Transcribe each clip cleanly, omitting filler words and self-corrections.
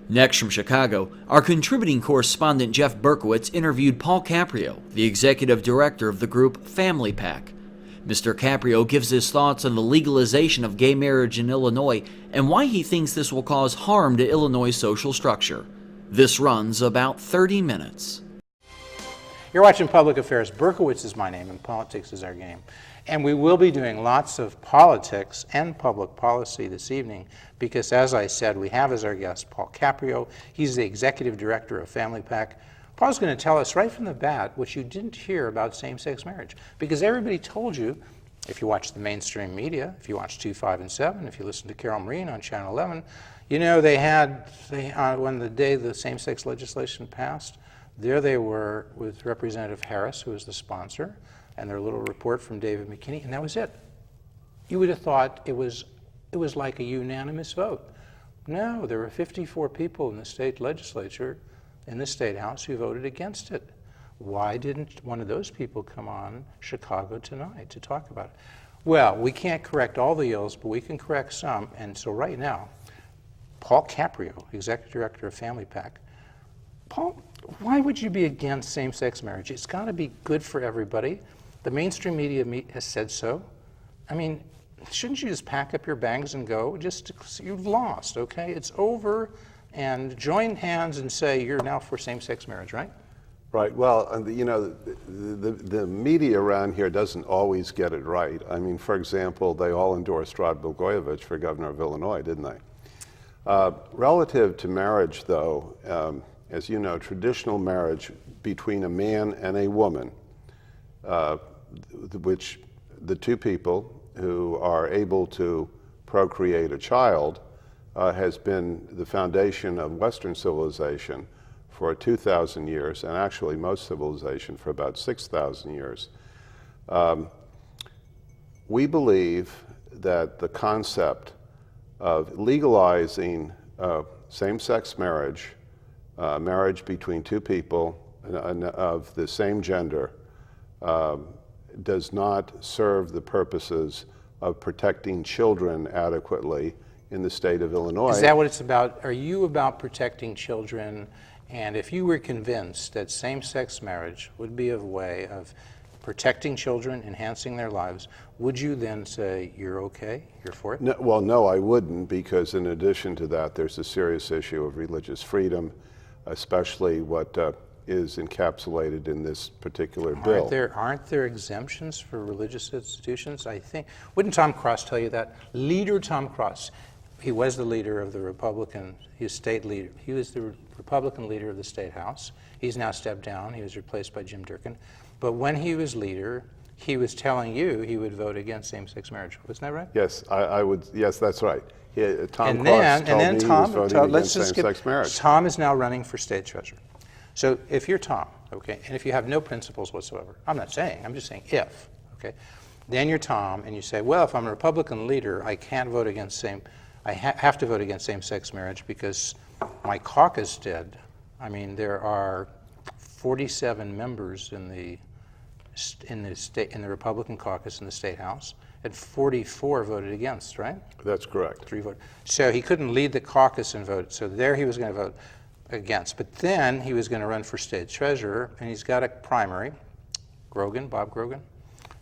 Next from Chicago, our contributing correspondent Jeff Berkowitz interviewed Paul Caprio, the executive director of the group Family-Pac. Mr. Caprio gives his thoughts on the legalization of gay marriage in Illinois and why he thinks this will cause harm to Illinois' social structure. This runs about 30 minutes. You're watching Public Affairs. Berkowitz is my name and politics is our game. And we will be doing lots of politics and public policy this evening because, as I said, we have as our guest Paul Caprio. He's the executive director of Family-Pac. Paul's going to tell us right from the bat what you didn't hear about same-sex marriage, because everybody told you, if you watch the mainstream media, if you watch 2, 5, and 7, if you listen to Carol Marine on Channel 11, you know when the day the same-sex legislation passed, there they were with Representative Harris, who was the sponsor, and their little report from David McKinney, and that was it. You would have thought it was like a unanimous vote. No, there were 54 people in the state legislature, in the State House, who voted against it. Why didn't one of those people come on Chicago tonight to talk about it? Well, we can't correct all the ills, but we can correct some, and so right now, Paul Caprio, Executive Director of Family-Pac. Paul, why would you be against same-sex marriage? It's got to be good for everybody. The mainstream media has said so. I mean, shouldn't you just pack up your bags and go? You've lost, okay? It's over, and join hands and say you're now for same-sex marriage, right? Right. Well, you know, the media around here doesn't always get it right. I mean, for example, they all endorsed Rod Blagojevich for governor of Illinois, didn't they? Relative to marriage, though, as you know, traditional marriage between a man and a woman, which the two people who are able to procreate a child, has been the foundation of Western civilization for 2,000 years, and actually most civilization for about 6,000 years. We believe that the concept of legalizing same-sex marriage, marriage between two people of the same gender, does not serve the purposes of protecting children adequately in the state of Illinois. Is that what it's about? Are you about protecting children? And if you were convinced that same-sex marriage would be a way of protecting children, enhancing their lives, would you then say you're okay, you're for it? No, well, no, I wouldn't, because in addition to that, there's a serious issue of religious freedom, especially what is encapsulated in this particular bill. Aren't there exemptions for religious institutions? I think, wouldn't Tom Cross tell you that? Leader Tom Cross, he was the leader of the Republican, his state leader. He was the Republican leader of the State House. He's now stepped down. He was replaced by Jim Durkin. But when he was leader, he was telling you he would vote against same-sex marriage. Wasn't that right? Yes, I would. Yes, that's right. Tom Cross told me he was voting against same-sex marriage. Tom is now running for state treasurer. So if you're Tom, okay, and if you have no principles whatsoever, I'm not saying, I'm just saying if, okay, then you're Tom and you say, well, if I'm a Republican leader, I can't vote against I have to vote against same-sex marriage because my caucus did. I mean, there are 47 members in the Republican caucus in the State House, and 44 voted against, right? That's correct. 3 voted. So he couldn't lead the caucus and vote. So there he was going to vote against. But then he was going to run for state treasurer, and he's got a primary. Bob Grogan,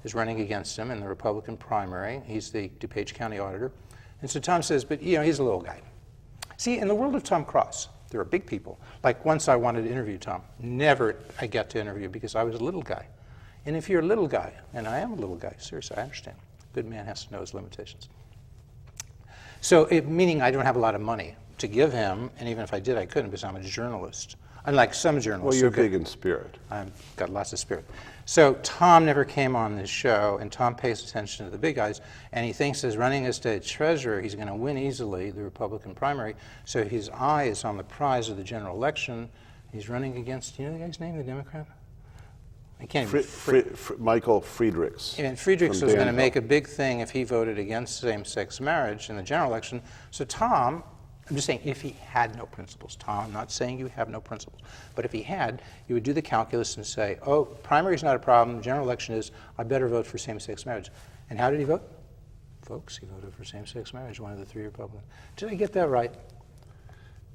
is running against him in the Republican primary. He's the DuPage County auditor. And so Tom says, but you know, he's a little guy. See, in the world of Tom Cross, there are big people. Like once I wanted to interview Tom. Never I got to interview because I was a little guy. And if you're a little guy, and I am a little guy, seriously, I understand. A good man has to know his limitations. So, meaning I don't have a lot of money to give him, and even if I did, I couldn't because I'm a journalist. Unlike some journalists. Well, you're big in spirit. I've got lots of spirit. So Tom never came on this show, and Tom pays attention to the big guys, and he thinks as running as state treasurer, he's going to win easily the Republican primary, so his eye is on the prize of the general election. He's running against, you know the guy's name, the Democrat? I can't even. Michael Friedrichs. And Friedrichs was going to make a big thing if he voted against same-sex marriage in the general election. So Tom, I'm just saying, if he had no principles, Tom, I'm not saying you have no principles, but if he had, you would do the calculus and say, oh, primary is not a problem, the general election is, I better vote for same-sex marriage. And how did he vote? Folks, he voted for same-sex marriage, one of the 3 Republicans. Did I get that right?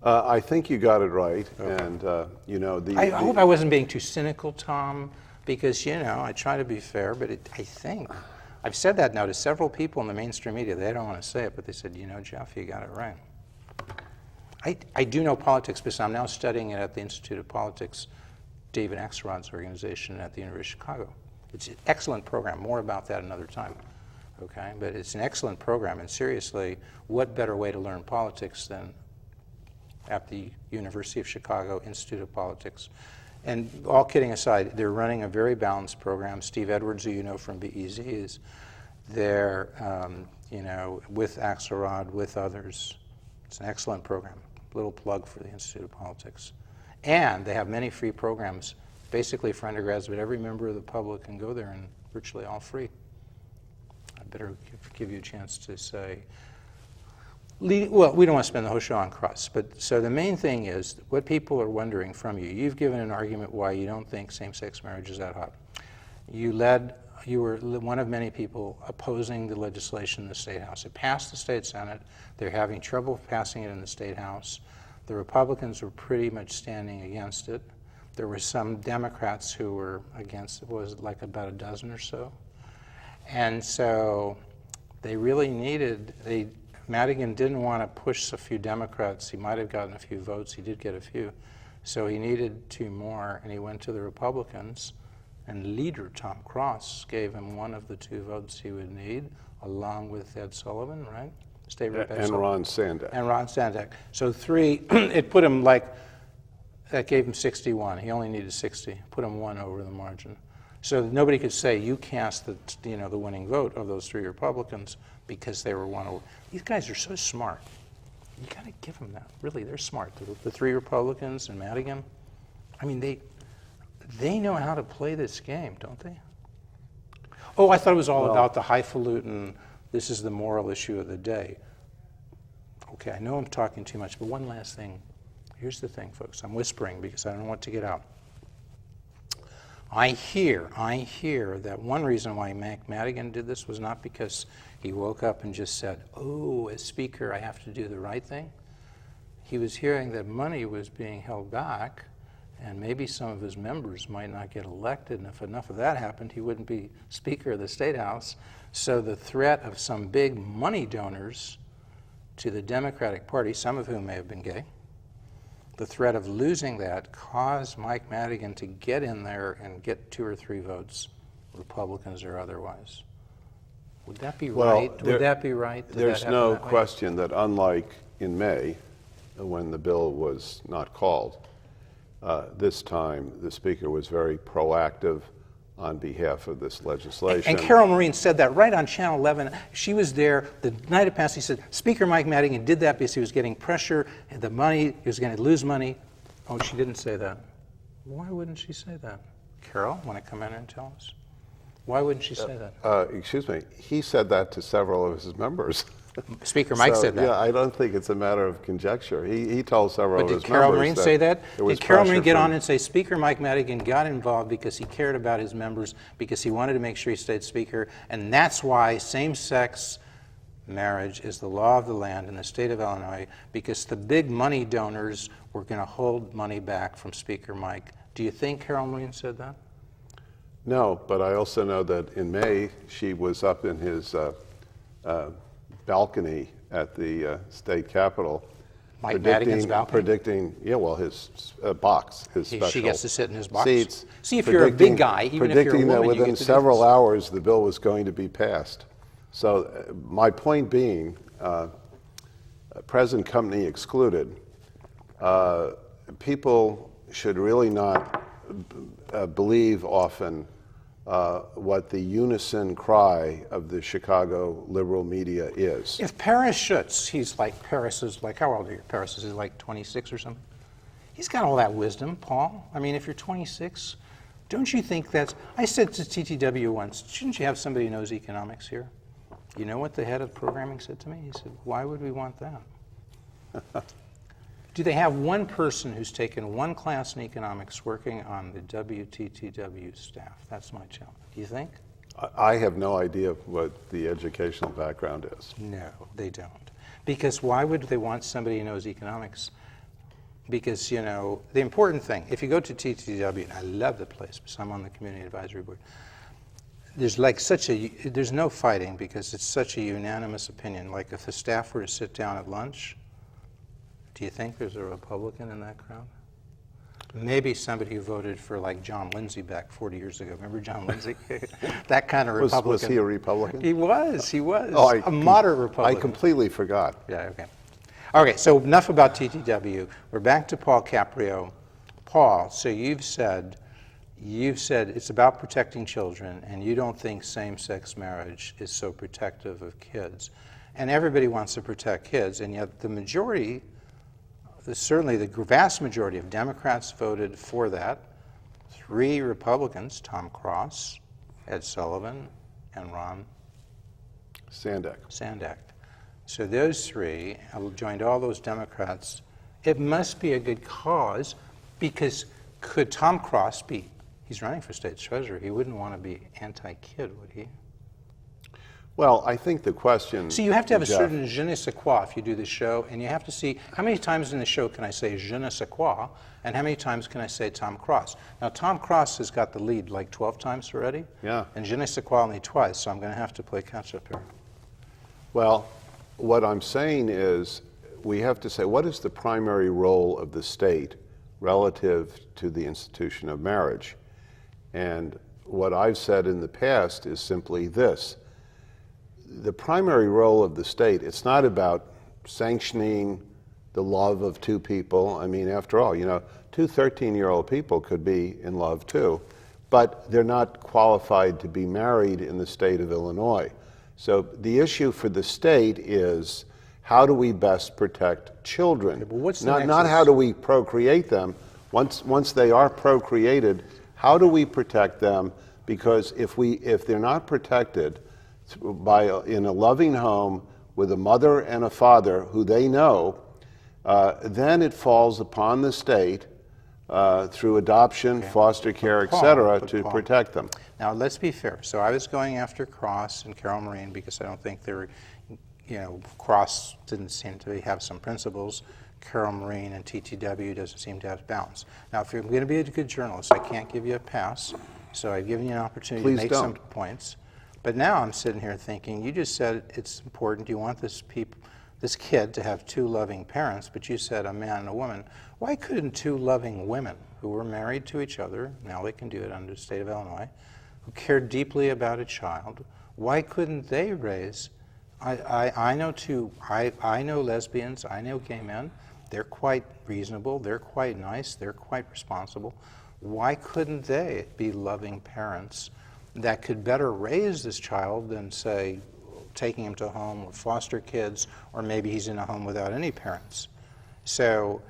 I think you got it right, and you know I hope I wasn't being too cynical, Tom, because I try to be fair, but I think I've said that now to several people in the mainstream media. They don't want to say it, but they said, Jeff, you got it right. I do know politics because I'm now studying it at the Institute of Politics, David Axelrod's organization at the University of Chicago. It's an excellent program. More about that another time. Okay, but it's an excellent program, and seriously, what better way to learn politics than at the University of Chicago Institute of Politics? And all kidding aside, they're running a very balanced program. Steve Edwards, who you know from BEZ, is there, with Axelrod, with others. It's an excellent program. Little plug for the Institute of Politics. And they have many free programs, basically for undergrads, but every member of the public can go there and virtually all free. I better give you a chance to say, well, we don't want to spend the whole show on crust, but so the main thing is what people are wondering from you. You've given an argument why you don't think same-sex marriage is that hot. You were one of many people opposing the legislation in the State House. It passed the State Senate. They're having trouble passing it in the State House. The Republicans were pretty much standing against it. There were some Democrats who were against it. Was like about a dozen or so. And so they really Madigan didn't want to push a few Democrats. He might have gotten a few votes. He did get a few. So he needed 2 more, and he went to the Republicans. And leader Tom Cross gave him one of the 2 votes he would need, along with Ed Sullivan, right? State Rep. and Ron Sandak. And Ron Sandak. So 3, it put him that gave him 61. He only needed 60. Put him 1 over the margin. So nobody could say you cast the winning vote of those 3 Republicans because they were 1 over. These guys are so smart. You got to give them that. Really, they're smart. The 3 Republicans and Madigan. I mean, they know how to play this game, don't they? Oh, I thought it was all about the highfalutin, this is the moral issue of the day. Okay, I know I'm talking too much, but one last thing. Here's the thing, folks. I'm whispering because I don't want to get out. I hear that one reason why Madigan did this was not because he woke up and just said, oh, as Speaker, I have to do the right thing. He was hearing that money was being held back, and maybe some of his members might not get elected, and if enough of that happened, he wouldn't be Speaker of the State House. So the threat of some big money donors to the Democratic Party, some of whom may have been gay, the threat of losing that caused Mike Madigan to get in there and get 2 or 3 votes, Republicans or otherwise. Would that be right? Would that be right? There's no question that unlike in May, when the bill was not called, this time the Speaker was very proactive on behalf of this legislation. And Carol Marin said that right on Channel 11. She was there the night it passed. He said, Speaker Mike Madigan did that because he was getting pressure, and the money, he was going to lose money. Oh, she didn't say that. Why wouldn't she say that? Carol, want to come in and tell us? Why wouldn't she say that? Excuse me, he said that to several of his members. Speaker Mike said that. Yeah, I don't think it's a matter of conjecture. He told several of his members. But did Carol Marin say that? Did Carol Marin get on and say Speaker Mike Madigan got involved because he cared about his members, because he wanted to make sure he stayed Speaker, and that's why same-sex marriage is the law of the land in the state of Illinois, because the big money donors were going to hold money back from Speaker Mike. Do you think Carol Marin said that? No, but I also know that in May she was up in his balcony at the state capitol. Mike Madigan's balcony? Predicting, his box, his special she gets to sit in his box. Seats. See, if you're a big guy, even if you're a woman, predicting that within you get to several hours the bill was going to be passed. So my point being, present company excluded, people should really not believe often what the unison cry of the Chicago liberal media is. If Paris Schutz, Paris is like, how old are you? Paris is like 26 or something? He's got all that wisdom, Paul. I mean, if you're 26, don't you think that's, I said to TTW once, shouldn't you have somebody who knows economics here? You know what the head of programming said to me? He said, why would we want that? Do they have one person who's taken one class in economics working on the WTTW staff? That's my challenge. Do you think? I have no idea what the educational background is. No, they don't. Because why would they want somebody who knows economics? Because, you know, the important thing, if you go to TTW, and I love the place because I'm on the Community Advisory Board, there's like there's no fighting because it's such a unanimous opinion. Like if the staff were to sit down at lunch, do you think there's a Republican in that crowd? Maybe somebody who voted for like John Lindsay back 40 years ago. Remember John Lindsay? That kind of Republican. Was he a Republican? He was. Oh, a moderate Republican. I completely forgot. Yeah, okay. Okay, so enough about TTW. We're back to Paul Caprio. Paul, so you've said it's about protecting children, and you don't think same-sex marriage is so protective of kids. And everybody wants to protect kids, and yet the majority, certainly the vast majority of Democrats voted for that. 3 Republicans, Tom Cross, Ed Sullivan, and Ron Sandak. So those 3 joined all those Democrats. It must be a good cause, because could Tom Cross be, he's running for state treasurer, he wouldn't want to be anti-kid, would he? Well, I think the question... So you have to have a Jeff, certain je ne sais quoi if you do the show, and you have to see how many times in the show can I say je ne sais quoi, and how many times can I say Tom Cross. Now, Tom Cross has got the lead like 12 times already, Yeah. and je ne sais quoi only twice, so I'm going to have to play catch-up here. Well, what I'm saying is we have to say, what is the primary role of the state relative to the institution of marriage? And what I've said in the past is simply this. The primary role of the state, it's not about sanctioning the love of 2 people. I mean, after all, you know, 2 13-year-old people could be in love too, but they're not qualified to be married in the state of Illinois. So the issue for the state is, how do we best protect children? Yeah, but what's the not how do we procreate them. Once they are procreated, how do we protect them? Because if they're not protected in a loving home with a mother and a father who they know, then it falls upon the state through adoption, foster care, etc., to protect them. Now, let's be fair. So I was going after Cross and Carol Marine because I don't think they're, you know, Cross didn't seem to have some principles. Carol Marine and TTW doesn't seem to have balance. Now, if you're going to be a good journalist, I can't give you a pass. So I've given you an opportunity to make some points. But now I'm sitting here thinking, you just said it's important. You want this kid to have 2 loving parents, but you said a man and a woman. Why couldn't 2 loving women who were married to each other, now they can do it under the state of Illinois, who cared deeply about a child, why couldn't they raise? I know lesbians, I know gay men. They're quite reasonable, they're quite nice, they're quite responsible. Why couldn't they be loving parents that could better raise this child than, say, taking him to a home with foster kids, or maybe he's in a home without any parents? So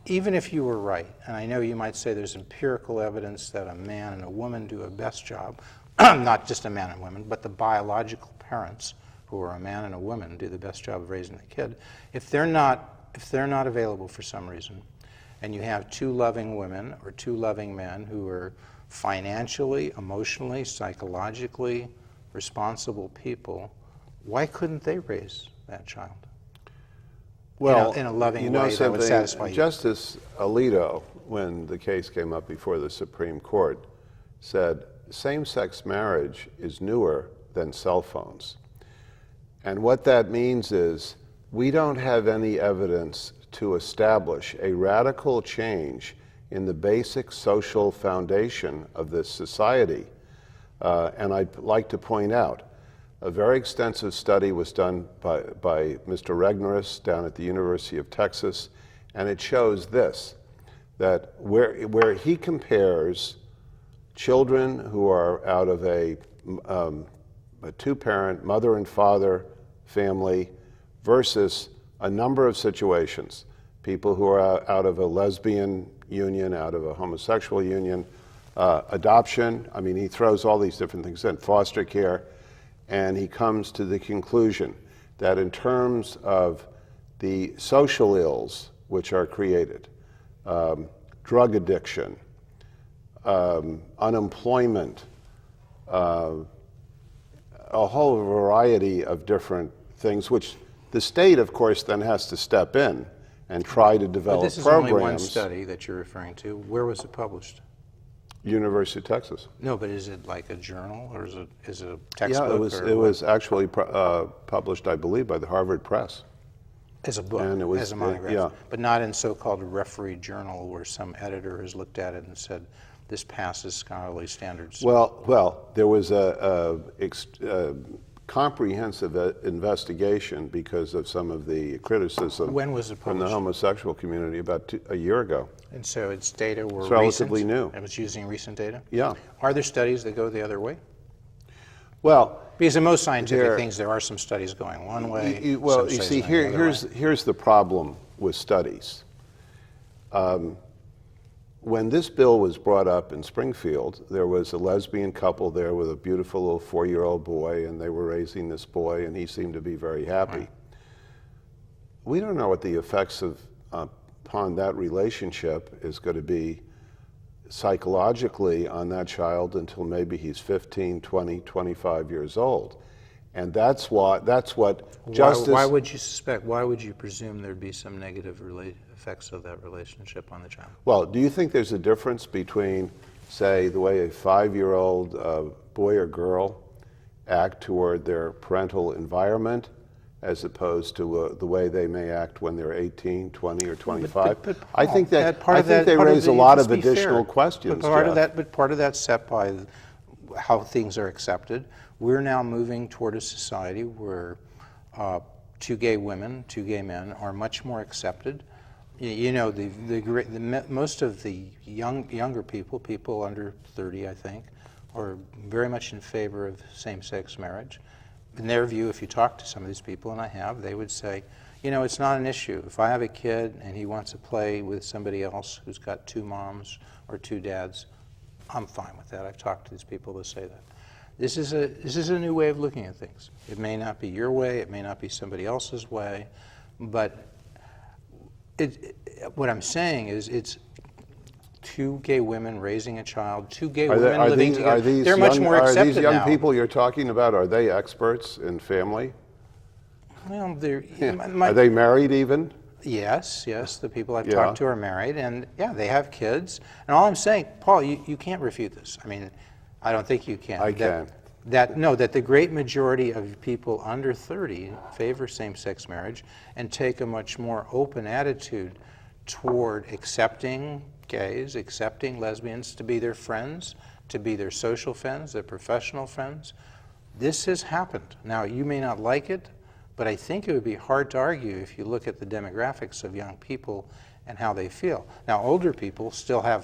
even if you were right, and I know you might say there's empirical evidence that a man and a woman do a best job, not just a man and woman, but the biological parents, who are a man and a woman, do the best job of raising the kid. If they're not available for some reason, and you have 2 loving women or 2 loving men who are financially, emotionally, psychologically responsible people, why couldn't they raise that child? Well, in a loving you know way that would satisfy you. Justice Alito, when the case came up before the Supreme Court, said same-sex marriage is newer than cell phones. And what that means is we don't have any evidence to establish a radical change in the basic social foundation of this society. And I'd like to point out, a very extensive study was done by Mr. Regnerus down at the University of Texas, and it shows this, that where he compares children who are out of a 2-parent, mother and father family versus a number of situations, people who are out of a lesbian union, out of a homosexual union, adoption, I mean, he throws all these different things in, foster care, and he comes to the conclusion that in terms of the social ills which are created, drug addiction, unemployment, a whole variety of different things, which the state, of course, then has to step in and try to But develop this is programs. only one study that you're referring to. Where was it published? University of Texas. No, but is it like a journal, or is it a Yeah, textbook? it was actually published, I believe, by the Harvard Press. As a book, and it was- as a monograph, yeah. but not in so-called referee journal where some editor has looked at it and said, this passes scholarly standards. Well, there was a comprehensive investigation because of some of the criticism When was it from the published? homosexual community about a year ago. And so its data were It's relatively recent? new. It was using recent data? Yeah. Are there studies that go the other way? Well, Because in most scientific There- things, there are some studies going one way. you some studies see, going the other way. here's the problem with studies. When this bill was brought up in Springfield, there was a lesbian couple there with a beautiful little 4-year-old boy, and they were raising this boy, and he seemed to be very happy. Right. We don't know what the effects upon that relationship is going to be psychologically on that child until maybe he's 15, 20, 25 years old. And that's what justice... Why would you suspect, why would you presume there'd be some negative effects of that relationship on the child? Well, do you think there's a difference between, say, the way a 5-year-old boy or girl act toward their parental environment as opposed to the way they may act when they're 18, 20, or 25? But I think Paul, they raise a lot of additional questions, But part of Jeff. that's set by how things are accepted. We're now moving toward a society where 2 gay women, 2 gay men are much more accepted. You know, most of the younger people under 30, I think, are very much in favor of same-sex marriage. In their view, if you talk to some of these people, and I have, they would say, you know, it's not an issue. If I have a kid and he wants to play with somebody else who's got 2 moms or 2 dads, I'm fine with that. I've talked to these people that say that. This is a new way of looking at things. It may not be your way, it may not be somebody else's way, but what I'm saying is it's 2 gay women raising a child, 2 gay women living together. They're much more accepted now. Are these young people you're talking about, are they experts in family? Well, Are they married even? Yes, the people I've talked to are married, and yeah, they have kids. And all I'm saying, Paul, you can't refute this. I mean, I don't think you can. I can. That the great majority of people under 30 favor same-sex marriage and take a much more open attitude toward accepting gays, accepting lesbians to be their friends, to be their social friends, their professional friends. This has happened. Now, you may not like it, but I think it would be hard to argue if you look at the demographics of young people and how they feel. Now, older people still are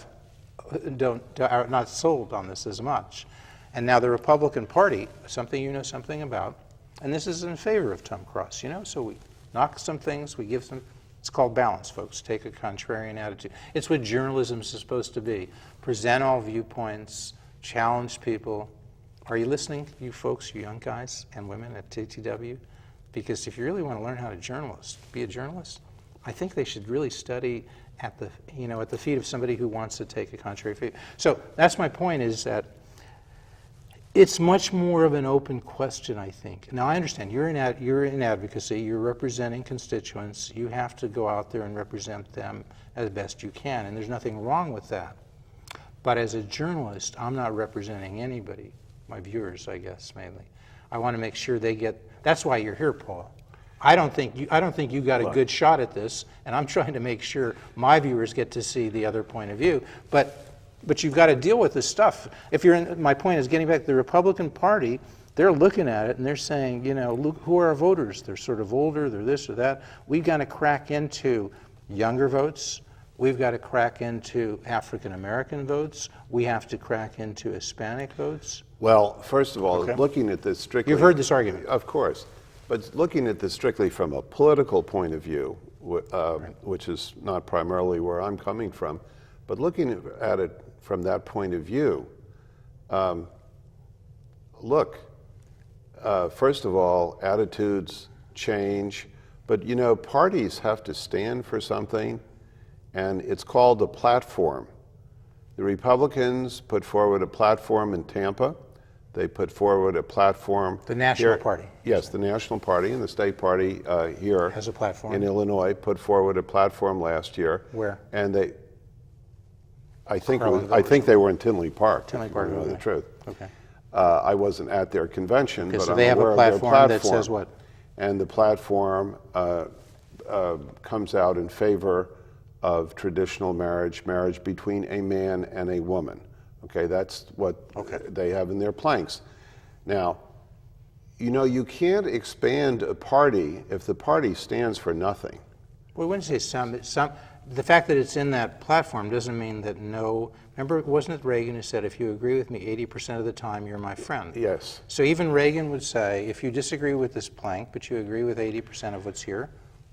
not sold on this as much. And now the Republican Party, something you know something about, and this is in favor of Tom Cross, you know, so we knock some things, we give some, it's called balance, folks, take a contrarian attitude. It's what journalism is supposed to be. Present all viewpoints, challenge people. Are you listening, you folks, you young guys and women at TTW? Because if you really want to learn how to be a journalist, I think they should really study at the feet of somebody who wants to take a contrary view. So that's my point, is that it's much more of an open question, I think. Now, I understand you're in advocacy, you're representing constituents, you have to go out there and represent them as best you can, and there's nothing wrong with that. But as a journalist, I'm not representing anybody, my viewers, I guess, mainly. I want to make sure they get, that's why you're here, Paul. I don't think you got a good shot at this, and I'm trying to make sure my viewers get to see the other point of view. But you've got to deal with this stuff. My point is, getting back to the Republican Party, they're looking at it and they're saying, you know, look, who are our voters? They're sort of older, they're this or that. We've got to crack into younger votes. We've got to crack into African American votes. We have to crack into Hispanic votes. Well, first of all, looking at this strictly... You've heard this argument. Of course. But looking at this strictly from a political point of view, which is not primarily where I'm coming from, but looking at it from that point of view, first of all, attitudes change, but you know, parties have to stand for something, and it's called a platform. The Republicans put forward a platform in Tampa They put forward a platform. The National here. Party. Yes, the National Party and the State Party here Has a platform. in Illinois put forward a platform last year. Where? And I think they were in Tinley Park. Tinley Park, to know the okay. truth. Okay. I wasn't at their convention, Okay, but so I'm they have a aware of their platform that says what? And the platform comes out in favor of traditional marriage between a man and a woman. Okay, that's what they have in their planks. Now, you know, you can't expand a party if the party stands for nothing. Well, when you say some, the fact that it's in that platform doesn't mean that no. Remember, wasn't it Reagan who said, if you agree with me 80% of the time, you're my friend? Yes. So even Reagan would say, if you disagree with this plank, but you agree with 80% of what's here,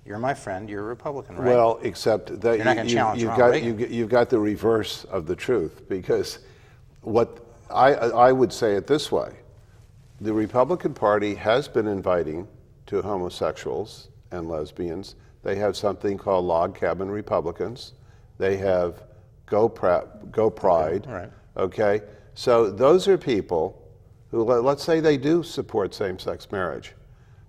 you're my friend, you're a Republican, right? Well, except that You're not gonna challenge Ronald Reagan. you've got the reverse of the truth, because what I would say it this way: the Republican Party has been inviting to homosexuals and lesbians. They have something called Log Cabin Republicans. They have Go Pride. Okay, right. Okay, so those are people who, let's say, they do support same-sex marriage,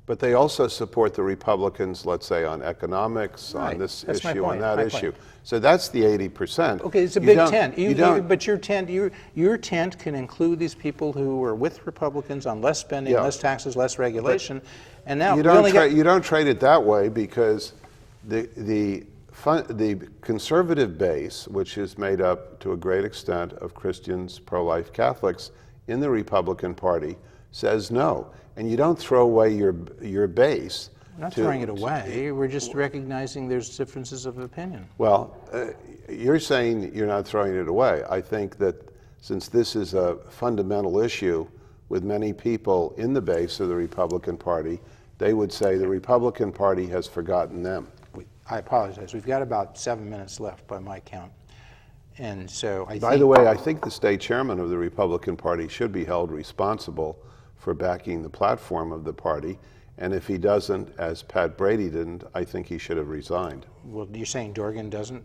but they also support the Republicans, let's say, on economics, Right. on this That's my issue, on point. that My issue. point. So that's the 80%. Okay, it's a You big don't- tent. you don't- But your tent can include these people who are with Republicans on less spending, Yeah. less taxes, less regulation, and now You we only you don't trade it that way, because the conservative base, which is made up to a great extent of Christians, pro-life Catholics in the Republican Party, says no. And you don't throw away your base. We're not throwing it away. We're just recognizing there's differences of opinion. Well, you're saying you're not throwing it away. I think that since this is a fundamental issue with many people in the base of the Republican Party, they would say the Republican Party has forgotten them. I apologize. We've got about 7 minutes left by my count. And so By the way, I think the state chairman of the Republican Party should be held responsible for backing the platform of the party. And if he doesn't, as Pat Brady didn't, I think he should have resigned. Well, you're saying Dorgan doesn't?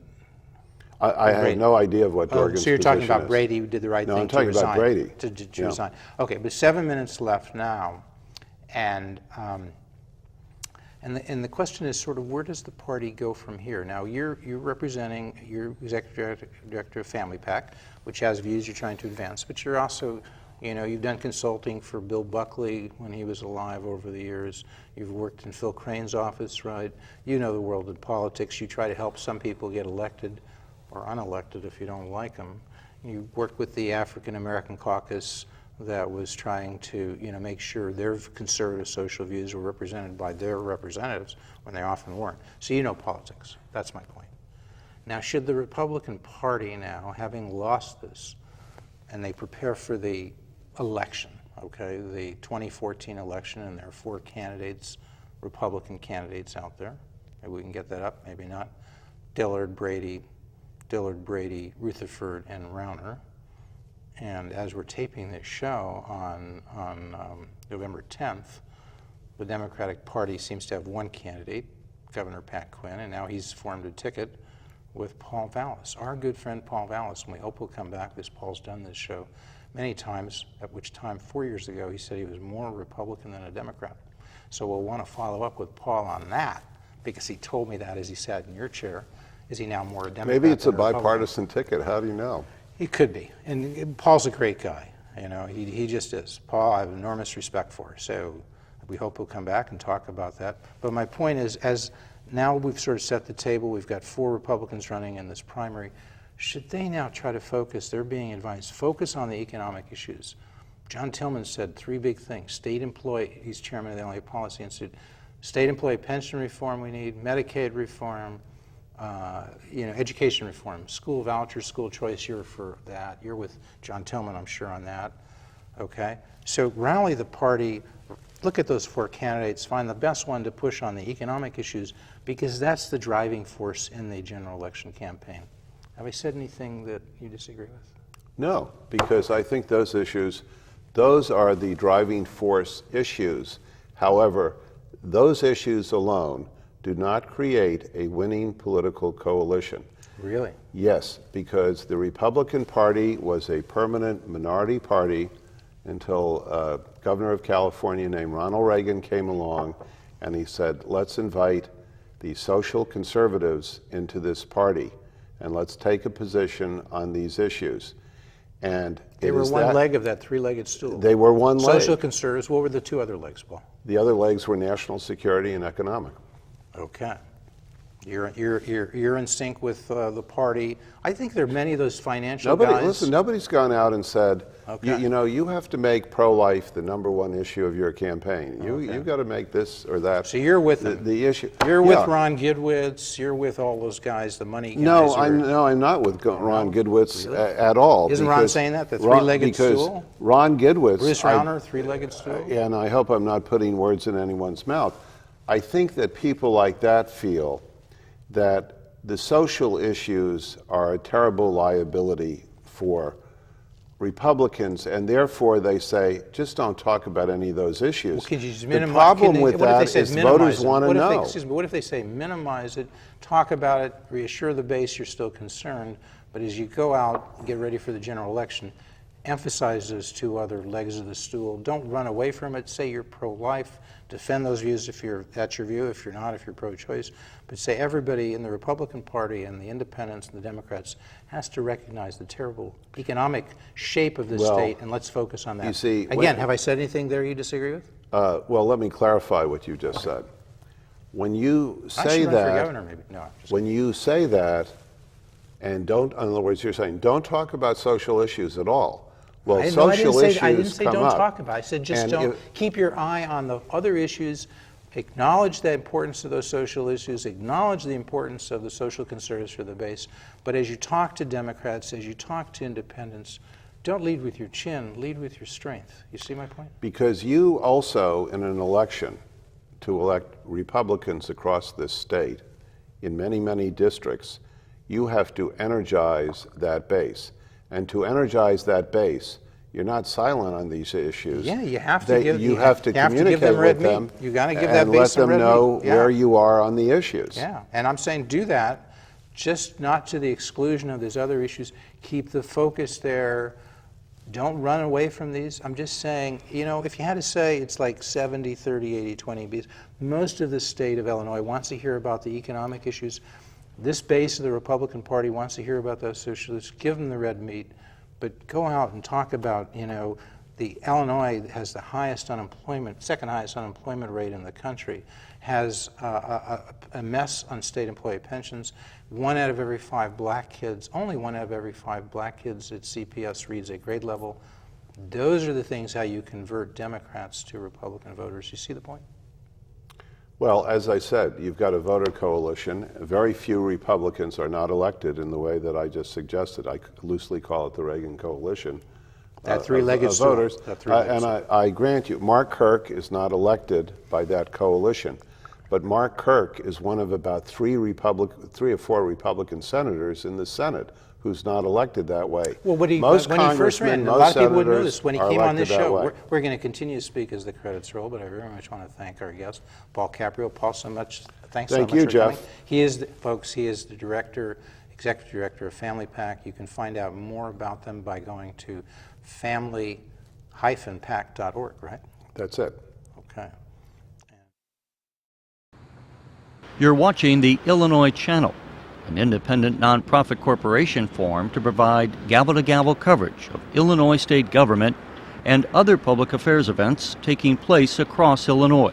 I have no idea of what Dorgan's So you're talking position about is. Brady who did the right No, thing I'm to talking resign? about Brady. To Yeah. resign. Okay, but 7 minutes left now. And the question is sort of, where does the party go from here? Now, you're representing, you're Executive Director of Family-Pac, which has views you're trying to advance, but you're also, you know, you've done consulting for Bill Buckley when he was alive over the years. You've worked in Phil Crane's office, right? You know the world of politics. You try to help some people get elected or unelected if you don't like them. You worked with the African American caucus that was trying to, you know, make sure their conservative social views were represented by their representatives when they often weren't. So you know politics. That's my point. Now, should the Republican Party now, having lost this, and they prepare for the election, okay, the 2014 election, and there are 4 candidates, Republican candidates out there. Maybe we can get that up, maybe not. Dillard, Brady, Rutherford, and Rauner. And as we're taping this show on November 10th, the Democratic Party seems to have one candidate, Governor Pat Quinn, and now he's formed a ticket with Paul Vallis, our good friend Paul Vallis, and we hope he'll come back because Paul's done this show many times, at which time 4 years ago he said he was more Republican than a Democrat. So we'll want to follow up with Paul on that, because he told me that as he sat in your chair. Is he now more a Democrat? Maybe it's a than Republican? bipartisan ticket. How do you know? He could be, and Paul's a great guy. You know, he just is. Paul, I have enormous respect for. So we hope he'll come back and talk about that. But my point is, as now we've sort of set the table, we've got 4 Republicans running in this primary. Should they now try to focus? They're being advised, focus on the economic issues. John Tillman said 3 big things: state employee. He's chairman of the Illinois Policy Institute. State employee pension reform we need, Medicaid reform. You know, education reform, school vouchers, school choice. You're for that. You're with John Tillman, I'm sure, on that. Okay. So rally the party. Look at those 4 candidates. Find the best one to push on the economic issues, because that's the driving force in the general election campaign. Have I said anything that you disagree with? No, because I think those issues, those are the driving force issues. However, those issues alone do not create a winning political coalition. Really? Yes, because the Republican Party was a permanent minority party until Governor of California named Ronald Reagan came along and he said, let's invite the social conservatives into this party and let's take a position on these issues. And They were one leg of that three-legged stool. They were one leg. Social conservatives, what were the two other legs, Paul? The other legs were national security and economic. Okay. You're in sync with the party. I think there are many of those financial guys. Listen, nobody's gone out and said, Okay. you know, you have to make pro-life the #1 issue of your campaign. You've got to make this or that. So you're with them. The issue. You're with Ron Gidwitz. You're with all those guys, the money guys. No, I'm not with Ron Gidwitz at all. Isn't Ron saying that, the three-legged stool? Ron Gidwitz. Bruce Rauner, three-legged stool? And I hope I'm not putting words in anyone's mouth. I think that people like that feel that the social issues are a terrible liability for Republicans, and therefore they say, just don't talk about any of those issues. Well, could you just the problem with that is voters want to know. Excuse me, what if they say minimize it, talk about it, reassure the base you're still concerned, but as you go out and get ready for the general election, emphasize those two other legs of the stool. Don't run away from it. Say you're pro-life. Defend those views if that's your view. If you're not, if you're pro-choice. But say everybody in the Republican Party and the Independents and the Democrats has to recognize the terrible economic shape of this state, and let's focus on that. You see, again, have I said anything there you disagree with? Well, let me clarify what you just said. When you say run that, for governor, maybe. No, when you say that, and don't, in other words, you're saying don't talk about social issues at all. Well, social issues I didn't say come don't up. talk about it. I said just And don't keep your eye on the other issues. Acknowledge the importance of those social issues. Acknowledge the importance of the social conservatives for the base. But as you talk to Democrats, as you talk to independents, don't lead with your chin. Lead with your strength. You see my point? Because you also, in an election, to elect Republicans across this state, in many, many districts, you have to energize that base. And to energize that base, you're not silent on these issues. Yeah, you have to give. You have to communicate with them. You got to give that and base let some them red know meat. where you are on the issues. Yeah, and I'm saying do that, just not to the exclusion of these other issues. Keep the focus there. Don't run away from these. I'm just saying, you know, if you had to say it's like 70, 30, 80, 20, because most of the state of Illinois wants to hear about the economic issues. This base of the Republican Party wants to hear about those issues. Give them the red meat. But go out and talk about, you know, the Illinois has the highest unemployment, second highest unemployment rate in the country, has a mess on state employee pensions. 1 out of every 5 black kids, only 1 out of every 5 black kids at CPS reads at grade level. Those are the things how you convert Democrats to Republican voters. You see the point? Well, as I said, you've got a voter coalition. Very few Republicans are not elected in the way that I just suggested. I loosely call it the Reagan coalition. That three-legged stool. Voters. And I grant you, Mark Kirk is not elected by that coalition. But Mark Kirk is one of about 3 or 4 Republican senators in the Senate who's not elected that way. Well, when he first ran, a lot of people wouldn't know this. When he came on this show, we're going to continue to speak as the credits roll, but I very much want to thank our guest, Paul Caprio. Paul, thanks so much Thank you, for Jeff. coming. He is, folks, he is the executive director of Family-Pac. You can find out more about them by going to family-pac.org, right? That's it. Okay. You're watching the Illinois Channel, an independent nonprofit corporation formed to provide gavel-to-gavel coverage of Illinois state government and other public affairs events taking place across Illinois.